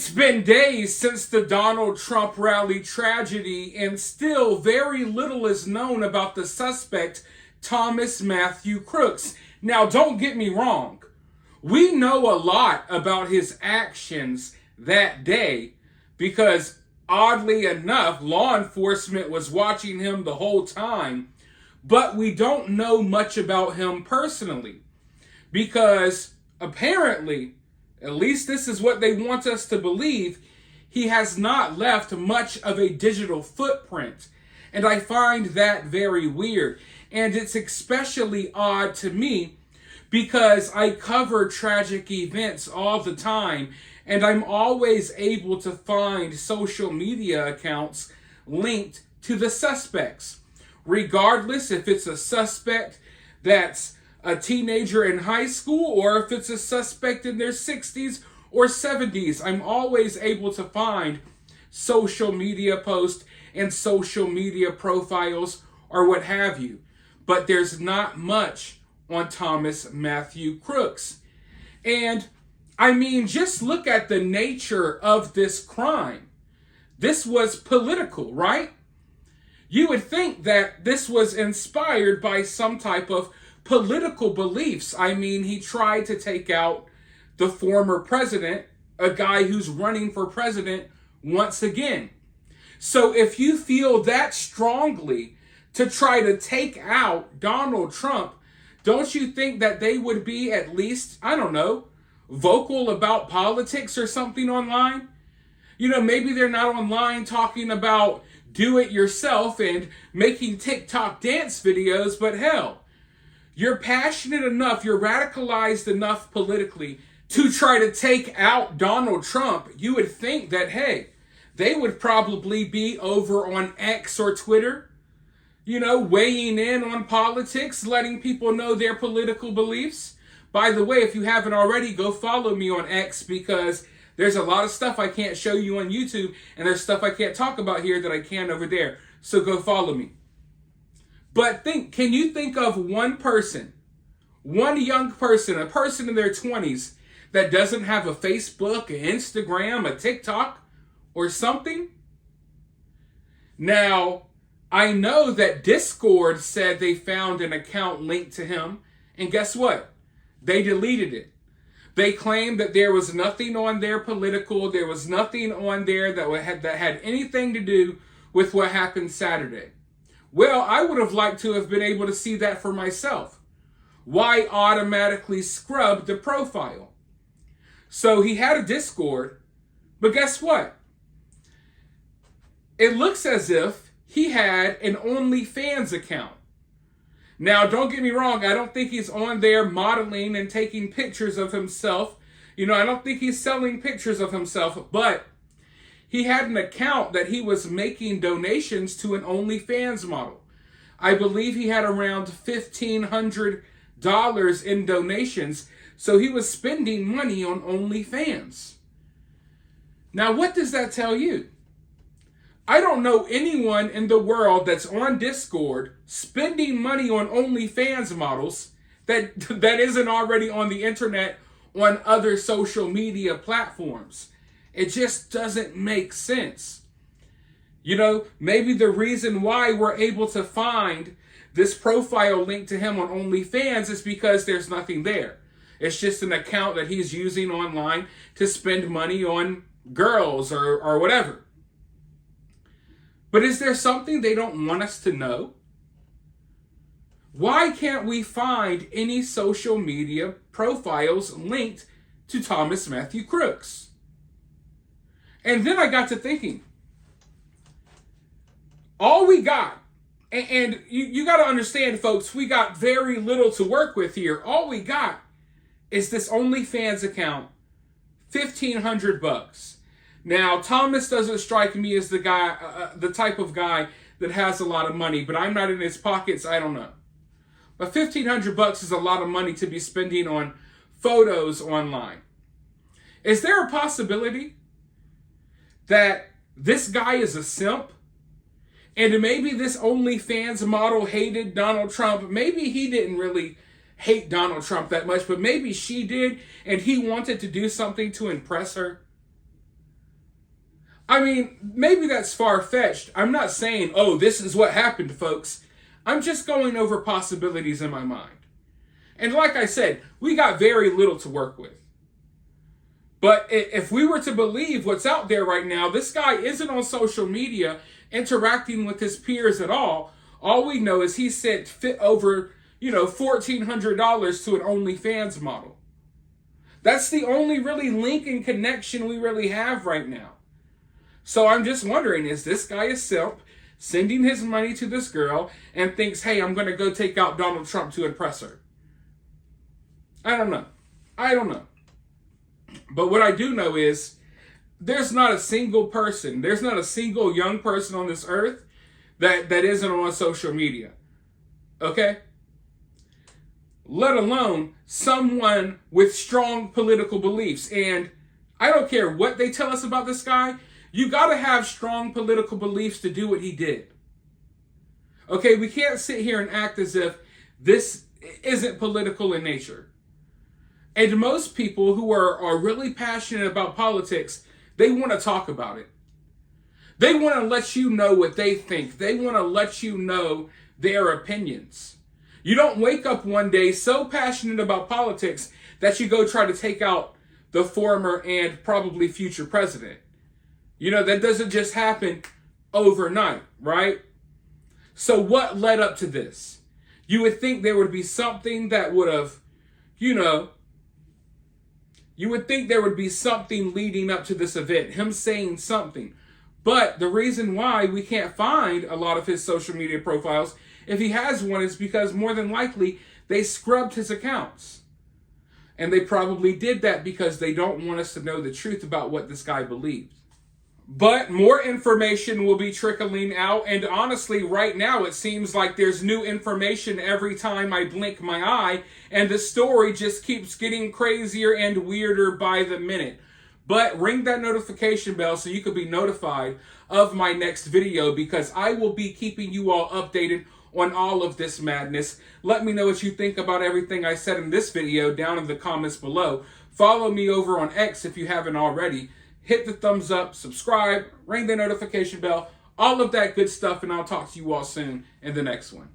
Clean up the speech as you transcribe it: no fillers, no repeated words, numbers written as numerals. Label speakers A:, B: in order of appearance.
A: It's been days since the Donald Trump rally tragedy, and still very little is known about the suspect, Thomas Matthew Crooks. Now, don't get me wrong. We know a lot about his actions that day because, oddly enough, law enforcement was watching him the whole time, but we don't know much about him personally because apparently, at least this is what they want us to believe, he has not left much of a digital footprint. And I find that very weird. And it's especially odd to me because I cover tragic events all the time, and I'm always able to find social media accounts linked to the suspects. Regardless if it's a suspect that's a teenager in high school or if it's a suspect in their 60s or 70s, I'm always able to find social media posts and social media profiles or what have you. But there's not much on Thomas Matthew Crooks. And I mean, just look at the nature of this crime. This was political, right? You would think that this was inspired by some type of political beliefs. I mean, he tried to take out the former president, a guy who's running for president once again. So if you feel that strongly to try to take out Donald Trump, don't you think that they would be at least, I don't know, vocal about politics or something online? You know, maybe they're not online talking about do it yourself and making TikTok dance videos, but hell, you're passionate enough, you're radicalized enough politically to try to take out Donald Trump. You would think that, hey, they would probably be over on X or Twitter, you know, weighing in on politics, letting people know their political beliefs. By the way, if you haven't already, go follow me on X because there's a lot of stuff I can't show you on YouTube, and there's stuff I can't talk about here that I can over there. So go follow me. But can you think of one person, one young person, a person in their 20s that doesn't have a Facebook, an Instagram, a TikTok, or something? Now, I know that Discord said they found an account linked to him, and guess what? They deleted it. They claimed that there was nothing on there political, there was nothing on there that had anything to do with what happened Saturday. Well, I would have liked to have been able to see that for myself. Why automatically scrub the profile? So he had a Discord, but guess what? It looks as if he had an OnlyFans account. Now, don't get me wrong, I don't think he's on there modeling and taking pictures of himself. You know, I don't think he's selling pictures of himself, but he had an account that he was making donations to an OnlyFans model. I believe he had around $1,500 in donations, so he was spending money on OnlyFans. Now, what does that tell you? I don't know anyone in the world that's on Discord spending money on OnlyFans models that isn't already on the internet on other social media platforms. It just doesn't make sense. You know, maybe the reason why we're able to find this profile link to him on OnlyFans is because there's nothing there. It's just an account that he's using online to spend money on girls or whatever. But is there something they don't want us to know? Why can't we find any social media profiles linked to Thomas Matthew Crooks? And then I got to thinking, all we got, and you got to understand, folks, we got very little to work with here. All we got is this OnlyFans account, $1,500. Now, Thomas doesn't strike me as the guy, the type of guy that has a lot of money, but I'm not in his pockets. I don't know. But $1,500 is a lot of money to be spending on photos online. Is there a possibility that this guy is a simp? And maybe this OnlyFans model hated Donald Trump. Maybe he didn't really hate Donald Trump that much, but maybe she did, and he wanted to do something to impress her. I mean, maybe that's far-fetched. I'm not saying, oh, this is what happened, folks. I'm just going over possibilities in my mind. And like I said, we got very little to work with. But if we were to believe what's out there right now, this guy isn't on social media interacting with his peers at all. All we know is he sent over, $1,400 to an OnlyFans model. That's the only really link and connection we really have right now. So I'm just wondering, is this guy a simp sending his money to this girl and thinks, hey, I'm going to go take out Donald Trump to impress her? I don't know. But what I do know is there's not a single person, there's not a single young person on this earth that isn't on social media. Okay? Let alone someone with strong political beliefs. And I don't care what they tell us about this guy, you gotta have strong political beliefs to do what he did. Okay, we can't sit here and act as if this isn't political in nature. And most people who are really passionate about politics, they want to talk about it. They want to let you know what they think. They want to let you know their opinions. You don't wake up one day so passionate about politics that you go try to take out the former and probably future president. That doesn't just happen overnight, right? So what led up to this? You would think there would be something that would have, you would think there would be something leading up to this event, him saying something. But the reason why we can't find a lot of his social media profiles, if he has one, is because more than likely they scrubbed his accounts. And they probably did that because they don't want us to know the truth about what this guy believes. But more information will be trickling out, and honestly, right now it seems like there's new information every time I blink my eye, and the story just keeps getting crazier and weirder by the minute. But ring that notification bell so you can be notified of my next video, because I will be keeping you all updated on all of this madness. Let me know what you think about everything I said in this video down in the comments below. Follow me over on X if you haven't already. Hit the thumbs up, subscribe, ring the notification bell, all of that good stuff, and I'll talk to you all soon in the next one.